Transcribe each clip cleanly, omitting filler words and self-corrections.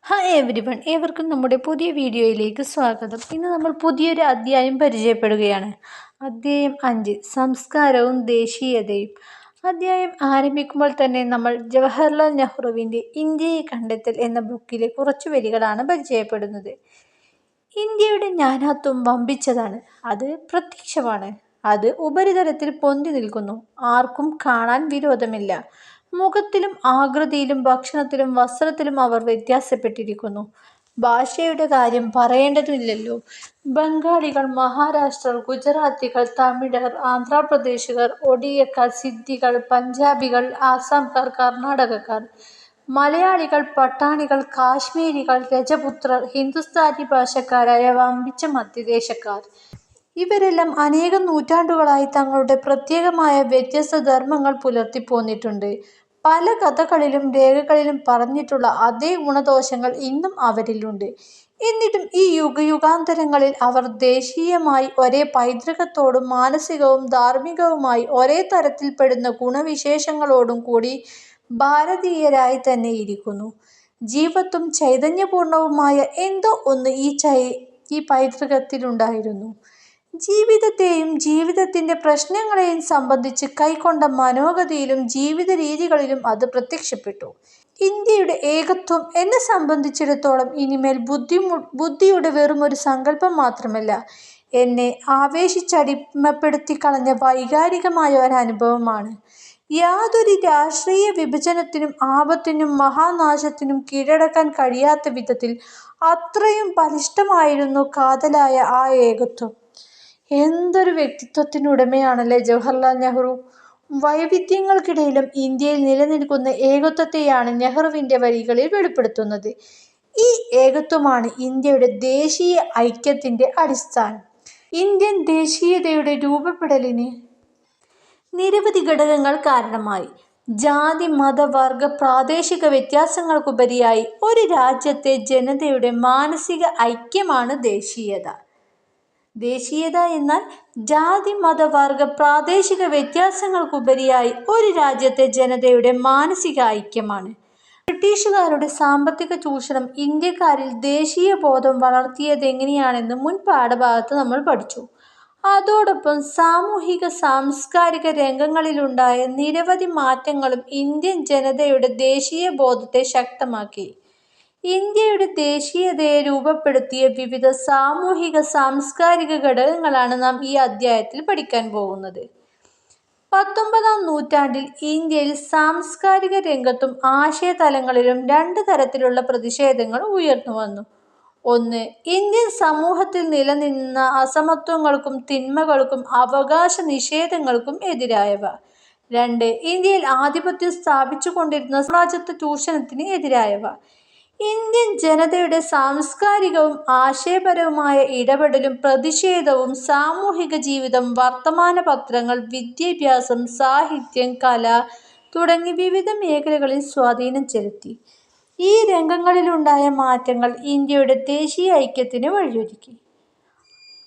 Hi everyone, ഏവർക്കും നമ്മുടെ പുതിയ വീഡിയോയിലേക്ക് സ്വാഗതം. ഇന്ന് നമ്മൾ പുതിയൊരു അധ്യായം പരിചയപ്പെടുകയാണ്. അധ്യായം 5, സംസ്കാരവും ദേശീയതയും. അധ്യായം ആരംഭിക്കുമ്പോൾ തന്നെ നമ്മൾ ജവഹർലാൽ നെഹ്റുവിൻ്റെ ഇന്ത്യയെ കണ്ടെത്തൽ എന്ന ബുക്കിലെ കുറച്ചു വരികളാണ് പരിചയപ്പെടുന്നത്. ഇന്ത്യയുടെ നാനാത്വം വമ്പിച്ചതാണ്. അത് പ്രത്യക്ഷമാണ്. അത് ഉപരിതലത്തിൽ പൊന്തി നിൽക്കുന്നു. ആർക്കും കാണാൻ വിരോധമില്ല. മുഖത്തിലും ആകൃതിയിലും ഭക്ഷണത്തിലും വസ്ത്രത്തിലും അവർ വ്യത്യാസപ്പെട്ടിരിക്കുന്നു. ഭാഷയുടെ കാര്യം പറയേണ്ടതില്ലല്ലോ. ബംഗാളികൾ, മഹാരാഷ്ട്രർ, ഗുജറാത്തികൾ, തമിഴർ, ആന്ധ്രാപ്രദേശുകാർ, ഒഡിയക്കാർ, സിദ്ധികൾ, പഞ്ചാബികൾ, ആസാംകാർ, കർണാടകക്കാർ, മലയാളികൾ, പട്ടാണികൾ, കാശ്മീരികൾ, രജപുത്രർ, ഹിന്ദുസ്ഥാനി ഭാഷക്കാരായ വമ്പിച്ച മധ്യദേശക്കാർ. ഇവരെല്ലാം അനേകം നൂറ്റാണ്ടുകളായി തങ്ങളുടെ പ്രത്യേകമായ വ്യത്യസ്ത ധർമ്മങ്ങൾ പുലർത്തിപ്പോന്നിട്ടുണ്ട്. പല കഥകളിലും രേഖകളിലും പറഞ്ഞിട്ടുള്ള അതേ ഗുണദോഷങ്ങൾ ഇന്നും അവരിലുണ്ട്. എന്നിട്ടും ഈ യുഗയുഗാന്തരങ്ങളിൽ അവർ ദേശീയമായി ഒരേ പൈതൃകത്തോടും മാനസികവും ധാർമ്മികവുമായി ഒരേ തരത്തിൽപ്പെടുന്ന ഗുണവിശേഷങ്ങളോടും കൂടി ഭാരതീയരായി തന്നെ ഇരിക്കുന്നു. ജീവത്തും ചൈതന്യപൂർണവുമായ എന്തോ ഒന്ന് ഈ പൈതൃകത്തിലുണ്ടായിരുന്നു. ജീവിതത്തെയും ജീവിതത്തിൻ്റെ പ്രശ്നങ്ങളെയും സംബന്ധിച്ച് കൈക്കൊണ്ട മനോഗതിയിലും ജീവിത രീതികളിലും അത് പ്രത്യക്ഷപ്പെട്ടു. ഇന്ത്യയുടെ ഏകത്വം എന്നെ സംബന്ധിച്ചിടത്തോളം ഇനിമേൽ ബുദ്ധിയുടെ വെറുമൊരു സങ്കല്പം മാത്രമല്ല, എന്നെ ആവേശിച്ചടിമപ്പെടുത്തിക്കളഞ്ഞ വൈകാരികമായ ഒരനുഭവമാണ്. യാതൊരു രാഷ്ട്രീയ വിഭജനത്തിനും ആപത്തിനും മഹാനാശത്തിനും കീഴടക്കാൻ കഴിയാത്ത വിധത്തിൽ അത്രയും ബലിഷ്ഠമായിരുന്നു കാതലായ ആ ഏകത്വം. എന്തൊരു വ്യക്തിത്വത്തിനുടമയാണല്ലേ ജവഹർലാൽ നെഹ്റു! വൈവിധ്യങ്ങൾക്കിടയിലും ഇന്ത്യയിൽ നിലനിൽക്കുന്ന ഏകത്വത്തെയാണ് നെഹ്റുവിൻ്റെ വരികളിൽ വെളിപ്പെടുത്തുന്നത്. ഈ ഏകത്വമാണ് ഇന്ത്യയുടെ ദേശീയ ഐക്യത്തിൻ്റെ അടിസ്ഥാനം. ഇന്ത്യൻ ദേശീയതയുടെ രൂപപ്പെടലിന് നിരവധി ഘടകങ്ങൾ കാരണമായി. ജാതി, മത, വർഗ, പ്രാദേശിക വ്യത്യാസങ്ങൾക്കുപരിയായി ഒരു രാജ്യത്തെ ജനതയുടെ മാനസിക ഐക്യമാണ് ദേശീയത. ദേശീയത എന്നാൽ ജാതി, മത, വർഗ, പ്രാദേശിക വ്യത്യാസങ്ങൾക്കുപരിയായി ഒരു രാജ്യത്തെ ജനതയുടെ മാനസിക ഐക്യമാണ്. ബ്രിട്ടീഷുകാരുടെ സാമ്പത്തിക ചൂഷണം ഇന്ത്യക്കാരിൽ ദേശീയബോധം വളർത്തിയതെങ്ങനെയാണെന്ന് മുൻ പാഠഭാഗത്ത് നമ്മൾ പഠിച്ചു. അതോടൊപ്പം സാമൂഹിക സാംസ്കാരിക രംഗങ്ങളിലുണ്ടായ നിരവധി മാറ്റങ്ങളും ഇന്ത്യൻ ജനതയുടെ ദേശീയബോധത്തെ ശക്തമാക്കി. ഇന്ത്യയുടെ ദേശീയതയെ രൂപപ്പെടുത്തിയ വിവിധ സാമൂഹിക സാംസ്കാരിക ഘടകങ്ങളാണ് നാം ഈ അധ്യായത്തിൽ പഠിക്കാൻ പോകുന്നത്. 19-ാം നൂറ്റാണ്ടിൽ ഇന്ത്യയിൽ സാംസ്കാരിക രംഗത്തും ആശയതലങ്ങളിലും രണ്ട് തരത്തിലുള്ള പ്രതിഷേധങ്ങൾ ഉയർന്നുവന്നു. ഒന്ന്, ഇന്ത്യൻ സമൂഹത്തിൽ നിലനിന്ന അസമത്വങ്ങൾക്കും തിന്മകൾക്കും അവകാശ നിഷേധങ്ങൾക്കും എതിരായവ. രണ്ട്, ഇന്ത്യയിൽ ആധിപത്യം സ്ഥാപിച്ചുകൊണ്ടിരുന്ന സാമ്രാജ്യത്വ ചൂഷണത്തിന് എതിരായവ. ഇന്ത്യൻ ജനതയുടെ സാംസ്കാരികവും ആശയപരവുമായ ഇടപെടലും പ്രതിഷേധവും സാമൂഹിക ജീവിതം, വർത്തമാന പത്രങ്ങൾ, വിദ്യാഭ്യാസം, സാഹിത്യം, കല തുടങ്ങി വിവിധ മേഖലകളിൽ സ്വാധീനം ചെലുത്തി. ഈ രംഗങ്ങളിലുണ്ടായ മാറ്റങ്ങൾ ഇന്ത്യയുടെ ദേശീയ ഐക്യത്തിന് വഴിയൊരുക്കി.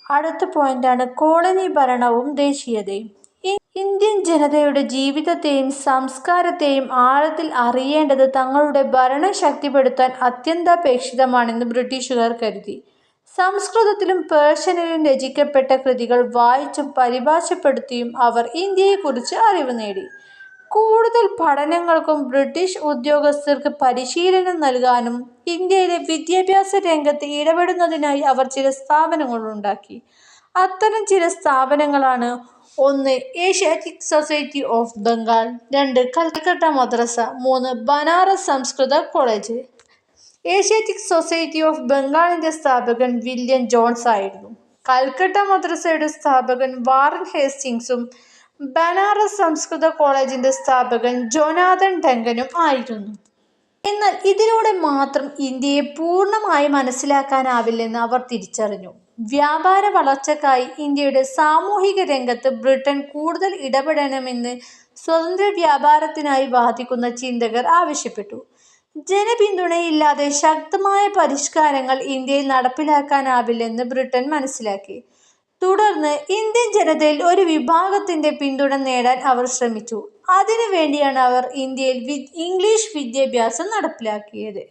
അടുത്ത പോയിന്റാണ് കോളനി ഭരണവും ദേശീയതയും. ഇന്ത്യൻ ജനതയുടെ ജീവിതത്തെയും സംസ്കാരത്തെയും ആഴത്തിൽ അറിയേണ്ടത് തങ്ങളുടെ ഭരണം ശക്തിപ്പെടുത്താൻ അത്യന്താപേക്ഷിതമാണെന്ന് ബ്രിട്ടീഷുകാർ കരുതി. സംസ്കൃതത്തിലും പേർഷ്യനിലും രചിക്കപ്പെട്ട കൃതികൾ വായിച്ചും പരിഭാഷപ്പെടുത്തിയും അവർ ഇന്ത്യയെക്കുറിച്ച് അറിവ് നേടി. കൂടുതൽ പഠനങ്ങൾക്കും ബ്രിട്ടീഷ് ഉദ്യോഗസ്ഥർക്ക് പരിശീലനം നൽകാനും ഇന്ത്യയിലെ വിദ്യാഭ്യാസ രംഗത്ത് ഇടപെടുന്നതിനായി അവർ ചില സ്ഥാപനങ്ങളുണ്ടാക്കി. അത്തരം ചില സ്ഥാപനങ്ങളാണ്: ഒന്ന്, ഏഷ്യാറ്റിക് സൊസൈറ്റി ഓഫ് ബംഗാൾ; രണ്ട്, കൽക്കട്ട മദ്രസ; മൂന്ന്, ബനാറസ് സംസ്കൃത കോളേജ്. ഏഷ്യാറ്റിക് സൊസൈറ്റി ഓഫ് ബംഗാളിൻ്റെ സ്ഥാപകൻ വില്യം ജോൺസ് ആയിരുന്നു. കൽക്കട്ട മദ്രസയുടെ സ്ഥാപകൻ വാറൻ ഹേസ്റ്റിങ്സും ബനാറസ് സംസ്കൃത കോളേജിൻ്റെ സ്ഥാപകൻ ജോനാഥൻ ഡങ്കനും ആയിരുന്നു. എന്നാൽ ഇതിലൂടെ മാത്രം ഇന്ത്യയെ പൂർണ്ണമായി മനസ്സിലാക്കാനാവില്ലെന്ന് അവർ തിരിച്ചറിഞ്ഞു. വ്യാപാര വളർച്ചയ്ക്കായി ഇന്ത്യയുടെ സാമൂഹിക രംഗത്ത് ബ്രിട്ടൻ കൂടുതൽ ഇടപെടണമെന്ന് സ്വതന്ത്ര വ്യാപാരത്തിനായി വാദിക്കുന്ന ചിന്തകർ ആവശ്യപ്പെട്ടു. ജനപിന്തുണയില്ലാതെ ശക്തമായ പരിഷ്കാരങ്ങൾ ഇന്ത്യയിൽ നടപ്പിലാക്കാനാവില്ലെന്ന് ബ്രിട്ടൻ മനസ്സിലാക്കി. തുടർന്ന് ഇന്ത്യൻ ജനതയിൽ ഒരു വിഭാഗത്തിൻ്റെ പിന്തുണ നേടാൻ അവർ ശ്രമിച്ചു. അതിനു വേണ്ടിയാണ് അവർ ഇന്ത്യയിൽ ഇംഗ്ലീഷ് വിദ്യാഭ്യാസം നടപ്പിലാക്കിയത്.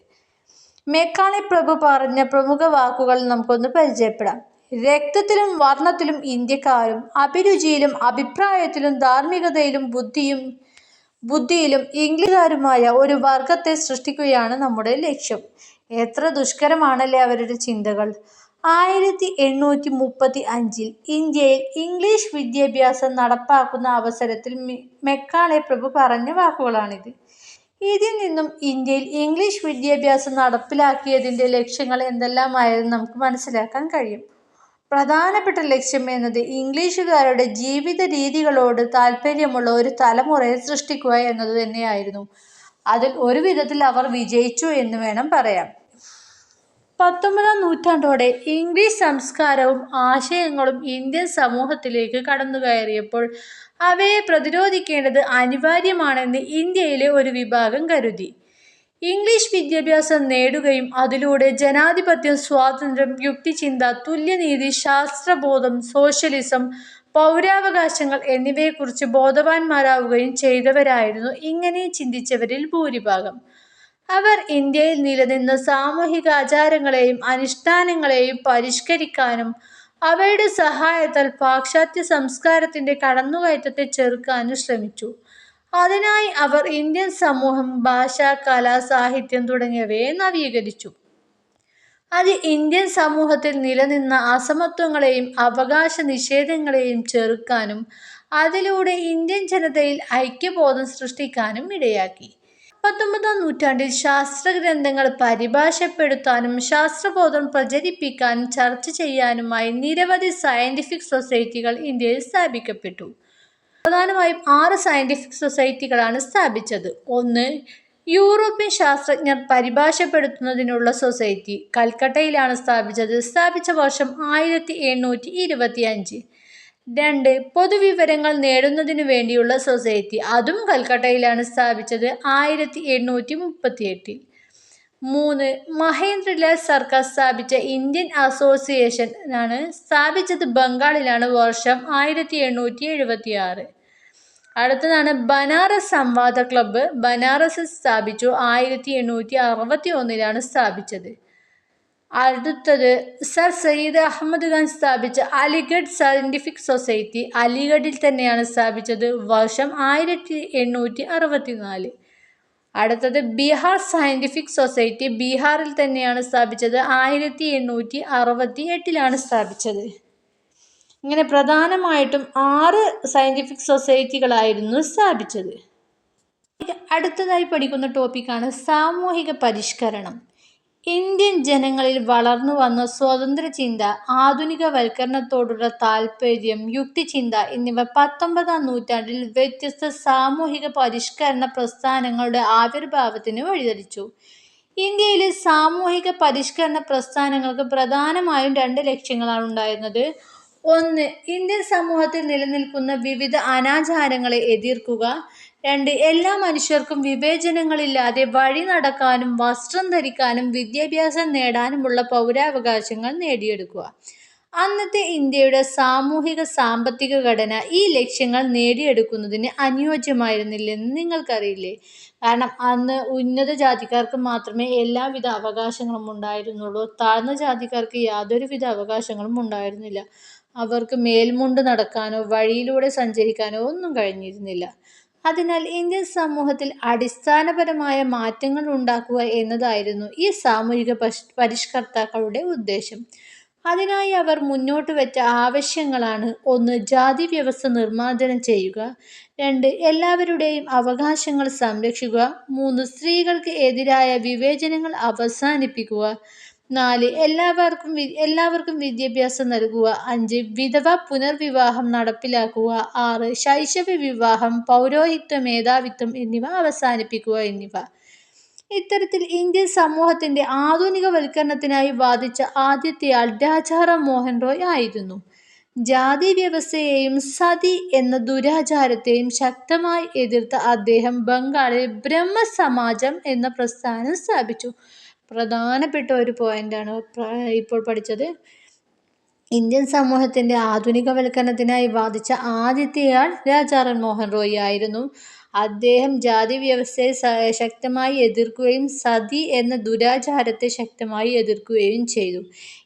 മെക്കാളെ പ്രഭു പറഞ്ഞ പ്രമുഖ വാക്കുകൾ നമുക്കൊന്ന് പരിചയപ്പെടാം. രക്തത്തിലും വർണ്ണത്തിലും ഇന്ത്യക്കാരും, അഭിരുചിയിലും അഭിപ്രായത്തിലും ധാർമ്മികതയിലും ബുദ്ധിയിലും ഇംഗ്ലീഷുകാരുമായ ഒരു വർഗത്തെ സൃഷ്ടിക്കുകയാണ് നമ്മുടെ ലക്ഷ്യം. എത്ര ദുഷ്കരമാണല്ലേ അവരുടെ ചിന്തകൾ. 1835 ഇന്ത്യയിൽ ഇംഗ്ലീഷ് വിദ്യാഭ്യാസം നടപ്പാക്കുന്ന അവസരത്തിൽ മെക്കാളെ പ്രഭു പറഞ്ഞ വാക്കുകളാണിത്. ഇതിൽ നിന്നും ഇന്ത്യയിൽ ഇംഗ്ലീഷ് വിദ്യാഭ്യാസം നടപ്പിലാക്കിയതിൻ്റെ ലക്ഷ്യങ്ങൾ എന്തെല്ലാമായെന്ന് നമുക്ക് മനസ്സിലാക്കാൻ കഴിയും. പ്രധാനപ്പെട്ട ലക്ഷ്യം എന്നത് ഇംഗ്ലീഷുകാരുടെ ജീവിത രീതികളോട് താല്പര്യമുള്ള ഒരു തലമുറയെ സൃഷ്ടിക്കുക എന്നത് തന്നെയായിരുന്നു. അതിൽ ഒരു വിധത്തിൽ അവർ വിജയിച്ചു എന്ന് വേണം പറയാൻ. 19-ാം നൂറ്റാണ്ടോടെ ഇംഗ്ലീഷ് സംസ്കാരവും ആശയങ്ങളും ഇന്ത്യൻ സമൂഹത്തിലേക്ക് കടന്നുകയറിയപ്പോൾ അവയെ പ്രതിരോധിക്കേണ്ടത് അനിവാര്യമാണെന്ന് ഇന്ത്യയിലെ ഒരു വിഭാഗം കരുതി. ഇംഗ്ലീഷ് വിദ്യാഭ്യാസം നേടുകയും അതിലൂടെ ജനാധിപത്യം, സ്വാതന്ത്ര്യം, യുക്തിചിന്ത, തുല്യനീതി, ശാസ്ത്രബോധം, സോഷ്യലിസം, പൗരാവകാശങ്ങൾ എന്നിവയെക്കുറിച്ച് ബോധവാന്മാരാവുകയും ചെയ്തവരായിരുന്നു ഇങ്ങനെ ചിന്തിച്ചവരിൽ ഭൂരിഭാഗം. അവർ ഇന്ത്യയിൽ നിലനിന്ന സാമൂഹികാചാരങ്ങളെയും അനുഷ്ഠാനങ്ങളെയും പരിഷ്കരിക്കാനും അവയുടെ സഹായത്താൽ പാശ്ചാത്യ സംസ്കാരത്തിന്റെ കടന്നുകയറ്റത്തെ ചെറുക്കാനും ശ്രമിച്ചു. അതിനായി അവർ ഇന്ത്യൻ സമൂഹം, ഭാഷ, കല, സാഹിത്യം തുടങ്ങിയവയെ നവീകരിച്ചു. അത് ഇന്ത്യൻ സമൂഹത്തിൽ നിലനിന്ന അസമത്വങ്ങളെയും അവകാശ നിഷേധങ്ങളെയും ചെറുക്കാനും അതിലൂടെ ഇന്ത്യൻ ജനതയിൽ ഐക്യബോധം സൃഷ്ടിക്കാനും ഇടയാക്കി. 19-ാം നൂറ്റാണ്ടിൽ ശാസ്ത്രഗ്രന്ഥങ്ങൾ പരിഭാഷപ്പെടുത്താനും ശാസ്ത്രബോധം പ്രചരിപ്പിക്കാനും ചർച്ച ചെയ്യാനുമായി നിരവധി സയന്റിഫിക് സൊസൈറ്റികൾ ഇന്ത്യയിൽ സ്ഥാപിക്കപ്പെട്ടു. പ്രധാനമായും 6 സയന്റിഫിക് സൊസൈറ്റികളാണ് സ്ഥാപിച്ചത്. 1. യൂറോപ്യൻ ശാസ്ത്രജ്ഞർ പരിഭാഷപ്പെടുത്തുന്നതിനുള്ള സൊസൈറ്റി, കൽക്കട്ടയിലാണ് സ്ഥാപിച്ചത്. സ്ഥാപിച്ച വർഷം 1825. 2. പൊതുവിവരങ്ങൾ നേടുന്നതിനു വേണ്ടിയുള്ള സൊസൈറ്റി, അതും കൽക്കട്ടയിലാണ് സ്ഥാപിച്ചത്. 1838. 3. മഹേന്ദ്രലാൽ സർക്കാർ സ്ഥാപിച്ച ഇന്ത്യൻ അസോസിയേഷൻ ആണ് സ്ഥാപിച്ചത് ബംഗാളിലാണ്. വർഷം 1876. അടുത്തതാണ് ബനാറസ് സംവാദ ക്ലബ്ബ്, ബനാറസിൽ സ്ഥാപിച്ചു. 1861 സ്ഥാപിച്ചത്. അടുത്തത് സർ സയ്യിദ് അഹമ്മദ് ഖാൻ സ്ഥാപിച്ച അലിഗഡ് സയന്റിഫിക് സൊസൈറ്റി, അലിഗഡിൽ തന്നെയാണ് സ്ഥാപിച്ചത്. വർഷം 1864. അടുത്തത് ബീഹാർ സയന്റിഫിക് സൊസൈറ്റി, ബീഹാറിൽ തന്നെയാണ് സ്ഥാപിച്ചത്. 1868 സ്ഥാപിച്ചത്. ഇങ്ങനെ പ്രധാനമായിട്ടും 6 സയന്റിഫിക് സൊസൈറ്റികളായിരുന്നു സ്ഥാപിച്ചത്. അടുത്തതായി പഠിക്കുന്ന ടോപ്പിക്കാണ് സാമൂഹിക പരിഷ്കരണം. ഇന്ത്യൻ ജനങ്ങളിൽ വളർന്നു വന്ന സ്വതന്ത്ര ചിന്ത, ആധുനികവൽക്കരണത്തോടുള്ള താൽപര്യം, യുക്തിചിന്ത എന്നിവ 19-ാം നൂറ്റാണ്ടിൽ വ്യത്യസ്ത സാമൂഹിക പരിഷ്കരണ പ്രസ്ഥാനങ്ങളുടെ ആവിർഭാവത്തിന് വഴിതെളിച്ചു. ഇന്ത്യയിലെ സാമൂഹിക പരിഷ്കരണ പ്രസ്ഥാനങ്ങൾക്ക് പ്രധാനമായും 2 ലക്ഷ്യങ്ങളാണ് ഉണ്ടായിരുന്നത്. 1. ഇന്ത്യൻ സമൂഹത്തിൽ നിലനിൽക്കുന്ന വിവിധ അനാചാരങ്ങളെ എതിർക്കുക. 2. എല്ലാ മനുഷ്യർക്കും വിവേചനങ്ങളില്ലാതെ വഴി നടക്കാനും വസ്ത്രം ധരിക്കാനും വിദ്യാഭ്യാസം നേടാനുമുള്ള പൗരാവകാശങ്ങൾ നേടിയെടുക്കുക. അന്നത്തെ ഇന്ത്യയുടെ സാമൂഹിക സാമ്പത്തിക ഘടന ഈ ലക്ഷ്യങ്ങൾ നേടിയെടുക്കുന്നതിന് അനുയോജ്യമായിരുന്നില്ലെന്ന് നിങ്ങൾക്കറിയില്ലേ? കാരണം അന്ന് ഉന്നത ജാതിക്കാർക്ക് മാത്രമേ എല്ലാവിധ അവകാശങ്ങളും ഉണ്ടായിരുന്നുള്ളൂ. താഴ്ന്ന ജാതിക്കാർക്ക് യാതൊരുവിധ അവകാശങ്ങളും ഉണ്ടായിരുന്നില്ല. അവർക്ക് മേൽമുണ്ട് നടക്കാനോ വഴിയിലൂടെ സഞ്ചരിക്കാനോ ഒന്നും കഴിഞ്ഞിരുന്നില്ല. അതിനാൽ ഇന്ത്യൻ സമൂഹത്തിൽ അടിസ്ഥാനപരമായ മാറ്റങ്ങൾ ഉണ്ടാക്കുക എന്നതായിരുന്നു ഈ സാമൂഹിക പരിഷ്കർത്താക്കളുടെ ഉദ്ദേശം. അതിനായി അവർ മുന്നോട്ട് വെച്ച ആവശ്യങ്ങളാണ്: 1. ജാതി വ്യവസ്ഥ നിർമ്മാർജ്ജനം ചെയ്യുക. 2. എല്ലാവരുടെയും അവകാശങ്ങൾ സംരക്ഷിക്കുക. 3. സ്ത്രീകൾക്ക് എതിരായ വിവേചനങ്ങൾ അവസാനിപ്പിക്കുക. 4. എല്ലാവർക്കും വിദ്യാഭ്യാസം നൽകുക. 5. വിധവ പുനർവിവാഹം നടപ്പിലാക്കുക. 6. ശൈശവ വിവാഹം, പൗരോഹിത്യ മേധാവിത്വം എന്നിവ അവസാനിപ്പിക്കുക എന്നിവ. ഇത്തരത്തിൽ ഇന്ത്യൻ സമൂഹത്തിന്റെ ആധുനികവൽക്കരണത്തിനായി വാദിച്ച ആദ്യത്തെയാൾ രാജാറാം മോഹൻ റോയ് ആയിരുന്നു. ജാതി വ്യവസ്ഥയെയും സതി എന്ന ദുരാചാരത്തെയും ശക്തമായി എതിർത്ത അദ്ദേഹം ബംഗാളിൽ ബ്രഹ്മസമാജം എന്ന പ്രസ്ഥാനം സ്ഥാപിച്ചു. പ്രധാനപ്പെട്ട ഒരു പോയിന്റാണ് ഇപ്പോൾ പഠിച്ചത്. ഇന്ത്യൻ സമൂഹത്തിന്റെ ആധുനികവൽക്കരണത്തിനായി വാദിച്ച ആദ്യത്തെയാൾ രാജാറാം മോഹൻ റോയ് ആയിരുന്നു. അദ്ദേഹം ജാതി വ്യവസ്ഥയെ ശക്തമായി എതിർക്കുകയും സതി എന്ന ദുരാചാരത്തെ ശക്തമായി എതിർക്കുകയും ചെയ്തു.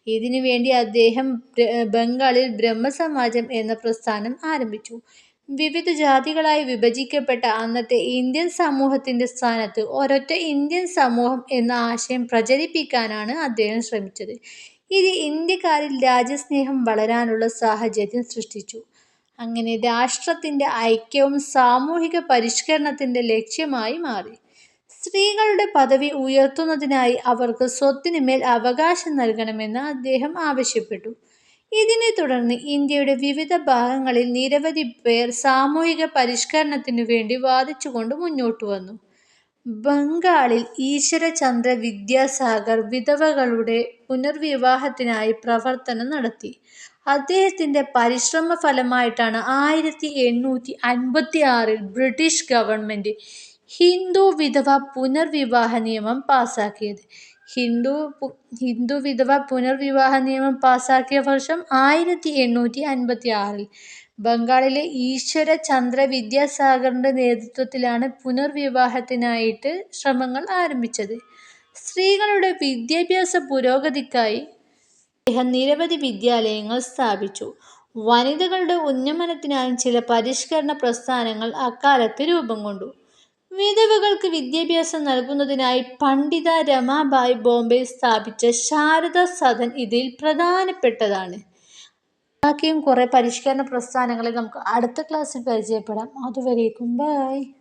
ഇതിനു വേണ്ടി അദ്ദേഹം ബംഗാളിൽ ബ്രഹ്മസമാജം എന്ന പ്രസ്ഥാനം ആരംഭിച്ചു. വിവിധ ജാതികളായി വിഭജിക്കപ്പെട്ട അന്നത്തെ ഇന്ത്യൻ സമൂഹത്തിന്റെ സ്ഥാനത്ത് ഒരൊറ്റ ഇന്ത്യൻ സമൂഹം എന്ന ആശയം പ്രചരിപ്പിക്കാനാണ് അദ്ദേഹം ശ്രമിച്ചത്. ഇത് ഇന്ത്യക്കാരിൽ രാജ്യസ്നേഹം വളരാനുള്ള സാഹചര്യം സൃഷ്ടിച്ചു. അങ്ങനെ രാഷ്ട്രത്തിന്റെ ഐക്യവും സാമൂഹിക പരിഷ്കരണത്തിന്റെ ലക്ഷ്യമായി മാറി. സ്ത്രീകളുടെ പദവി ഉയർത്തുന്നതിനായി അവർക്ക് സ്വത്തിന് മേൽ അവകാശം നൽകണമെന്ന് അദ്ദേഹം ആവശ്യപ്പെട്ടു. ഇതിനെ തുടർന്ന് ഇന്ത്യയുടെ വിവിധ ഭാഗങ്ങളിൽ നിരവധി പേർ സാമൂഹിക പരിഷ്കരണത്തിനു വേണ്ടി വാദിച്ചുകൊണ്ട് മുന്നോട്ടു വന്നു. ബംഗാളിൽ ഈശ്വരചന്ദ്ര വിദ്യാസാഗർ വിധവകളുടെ പുനർവിവാഹത്തിനായി പ്രവർത്തനം നടത്തി. അദ്ദേഹത്തിന്റെ പരിശ്രമ ഫലമായിട്ടാണ് 1856 ബ്രിട്ടീഷ് ഗവൺമെന്റ് ഹിന്ദു വിധവ പുനർവിവാഹ നിയമം പാസാക്കിയത്. ഹിന്ദു വിധവ പുനർവിവാഹ നിയമം പാസാക്കിയ വർഷം 1856. ബംഗാളിലെ ഈശ്വര ചന്ദ്ര വിദ്യാസാഗറിന്റെ നേതൃത്വത്തിലാണ് പുനർവിവാഹത്തിനായിട്ട് ശ്രമങ്ങൾ ആരംഭിച്ചത്. സ്ത്രീകളുടെ വിദ്യാഭ്യാസ പുരോഗതിക്കായി അദ്ദേഹം നിരവധി വിദ്യാലയങ്ങൾ സ്ഥാപിച്ചു. വനിതകളുടെ ഉന്നമനത്തിനായും ചില പരിഷ്കരണ പ്രസ്ഥാനങ്ങൾ അക്കാലത്ത് രൂപം കൊണ്ടു. വിധവകൾക്ക് വിദ്യാഭ്യാസം നൽകുന്നതിനായി പണ്ഡിത രമാബായി ബോംബെയിൽ സ്ഥാപിച്ച ശാരദ സദൻ ഇതിൽ പ്രധാനപ്പെട്ടതാണ്. ബാക്കിയും കുറേ പരിഷ്കരണ പ്രസ്ഥാനങ്ങളെ നമുക്ക് അടുത്ത ക്ലാസ്സിൽ പരിചയപ്പെടാം. അതുവരേക്കും ബൈ.